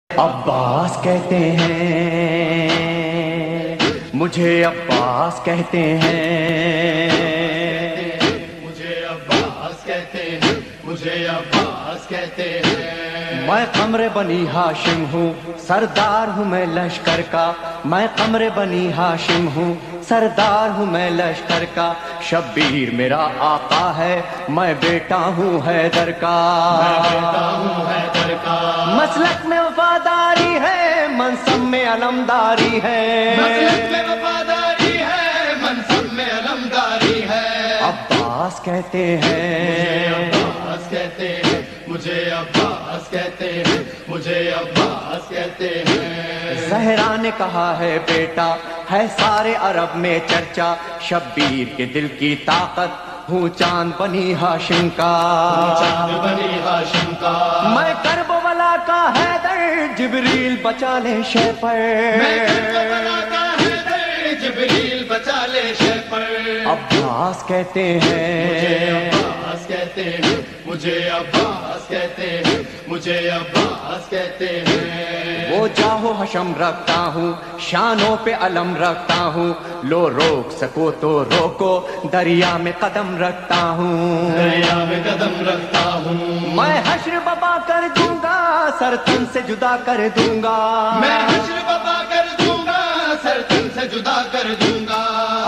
عباس کہتے ہیں مجھے، عباس کہتے ہیں مجھے، عباس کہتے ہیں مجھے، عباس کہتے ہیں۔ میں قمر بنی ہاشم ہوں، سردار ہوں میں لشکر کا، میں قمر بنی ہاشم ہوں، سردار ہوں میں لشکر کا، شبیر میرا آقا ہے، میں بیٹا ہوں حیدر کا، میں بیٹا ہوں حیدر کا، مسلک میں وفاداری ہے، منصب میں علمداری ہے، مسلک میں وفاداری ہے، منصب میں علمداری ہے۔ عباس کہتے ہیں عباس کہتے ہیں مجھے، عباس کہتے ہیں مجھے، عباس کہتے ہیں۔ زہرا نے کہا ہے بیٹا ہے سارے عرب میں چرچا، شبیر کے دل کی طاقت ہوں چاند بنی ہاشم کا، چاند بنی ہاشم کا، میں کربلا کا حیدر، جبریل بچا لے شے پر، میں کربلا کا حیدر، جبریل بچا لے شے پر۔ عباس کہتے مجھے ہیں عباس کہتے ہیں مجھے، عباس کہتے ہیں مجھے، عباس کہتے ہیں۔ وہ جاہو حشم رکھتا ہوں، شانوں پہ علم رکھتا ہوں، لو روک سکو تو روکو، دریا میں قدم رکھتا ہوں، دریا میں قدم رکھتا ہوں، میں حشر ببا کر دوں گا، سر تن سے جدا کر دوں گا، میں حشر بابا کر دوں گا، سر تن سے جدا کر دوں گا۔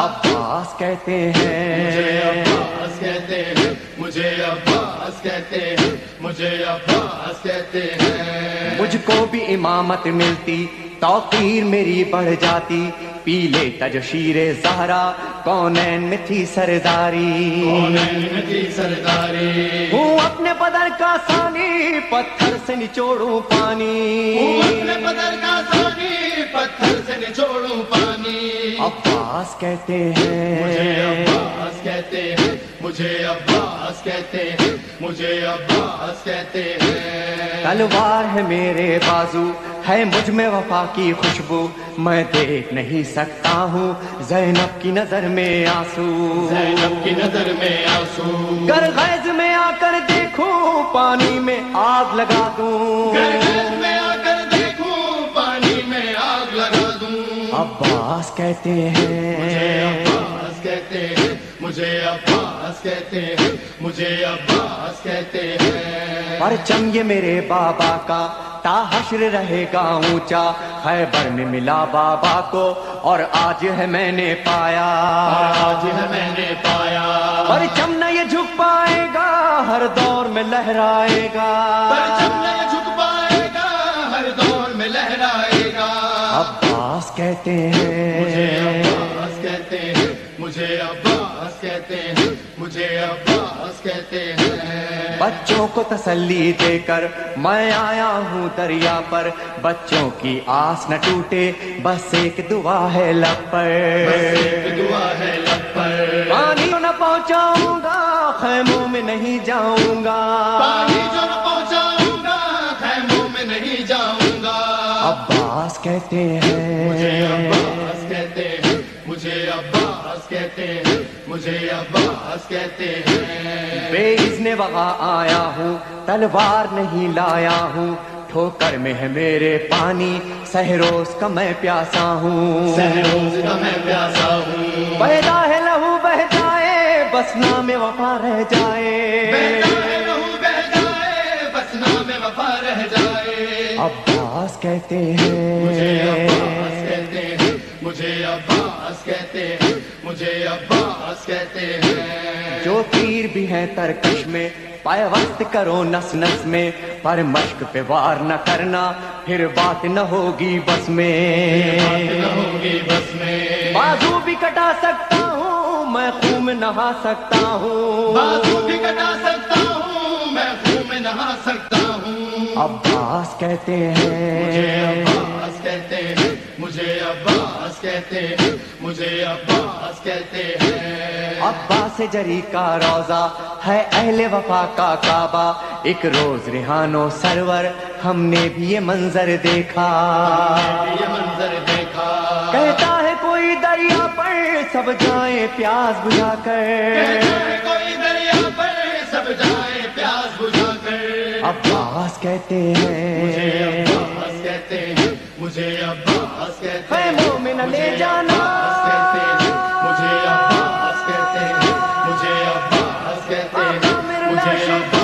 عباس کہتے مجھے ہیں عباس کہتے ہیں مجھے، عباس کہتے ہیں مجھے، عباس کہتے ہیں۔ مجھ کو بھی امامت ملتی، توقیر میری بڑھ جاتی، پی لیتا جو شیر زہرا، کونین میں تھی سرداری، کونین میں تھی سرداری، ہوں اپنے بدر کا ثانی، پتھر سے نچوڑوں پانی، اپنے بدر کا ثانی، پتھر سے نچوڑوں پانی۔ عباس کہتے مجھے ہیں عباس کہتے ہیں مجھے، عباس کہتے ہیں مجھے، عباس کہتے ہیں۔ تلوار ہے میرے بازو، ہے مجھ میں وفا کی خوشبو، میں دیکھ نہیں سکتا ہوں زینب کی نظر میں آنسو، زینب کی نظر میں آنسو، گر غیظ میں آ کر دیکھوں پانی میں آگ لگا دوں، گرگز میں آ کر دیکھوں پانی میں آگ لگا دوں۔ عباس کہتے مجھے ہیں عباس کہتے ہیں مجھے، عباس کہتے ہیں مجھے، عباس کہتے ہیں۔ پرچم یہ میرے بابا کا تا حشر رہے گا اونچا، خیبر میں ملا بابا کو اور آج ہے میں نے پایا، آج ہے میں نے پایا، پرچم نہ یہ جھک پائے گا، ہر دور میں لہرائے گا، پرچم نہ جھک پائے گا، ہر دور میں لہرائے گا۔ عباس کہتے مجھے ہیں عباس کہتے ہیں مجھے، عباس کہتے ہیں مجھے، عباس کہتے ہیں۔ بچوں کو تسلی دے کر میں آیا ہوں دریا پر، بچوں کی آس نہ ٹوٹے، بس ایک دعا ہے لب پر، بس ایک دعا ہے لب پر، پانی نہ پہنچاؤں گا، خیموں میں نہیں جاؤں گا، پانی جو نہ پہنچاؤں گا، خیموں میں نہیں جاؤں گا۔ عباس کہتے مجھے ہیں عباس کہتے ہیں مجھے، عباس کہتے ہیں مجھے، عباس کہتے ہیں۔ بے اذن وہاں آیا ہوں، تلوار نہیں لایا ہوں، ٹھوکر میں ہے میرے پانی، سہروز کا میں پیاسا ہوں، سہروز کا میں پیاسا ہوں، پیدا ہے لہو بہ جائے، بس نام وفا رہ جائے، بہتا ہے لہو بہ جائے، بس نام وفا رہ جائے۔ عباس کہتے مجھے عباس ہیں کہتے ہیں مجھے، عباس کہتے ہیں مجھے، عباس کہتے ہیں۔ جو تیر بھی ہیں ترکش میں، پیوست کرو نس نس میں، پر مشق پہ وار نہ کرنا، پھر بات نہ ہوگی بس میں، بات نہ ہوگی بس میں، بازو بھی کٹا سکتا ہوں میں، خون میں نہا سکتا ہوں، بازو بھی کٹا سکتا ہوں میں، خون میں نہا سکتا ہوں۔ عباس کہتے مجھے ہیں عباس کہتے ہیں مجھے، عباس کہتے ہیں مجھے، عباس کہتے ہیں۔ عباس جری کا روضہ ہے اہل وفا کا کعبہ، ایک روز ریحانو سرور ہم نے بھی یہ منظر دیکھا، یہ منظر دیکھا، کہتا ہے کوئی دریا پر سب جائیں پیاس بجھا کر، کہتا ہے کوئی دریا پر سب جائے پیاس بجھا کر۔ عباس کہتے مجھے ہیں عباس کہتے مجھے عباس کہتے اے ہیں، مومن لے جانا، مجھے عباس کہتے ہیں، مجھے عباس کہتے ہیں، مجھے عباس کہتے ہیں، مجھے عباس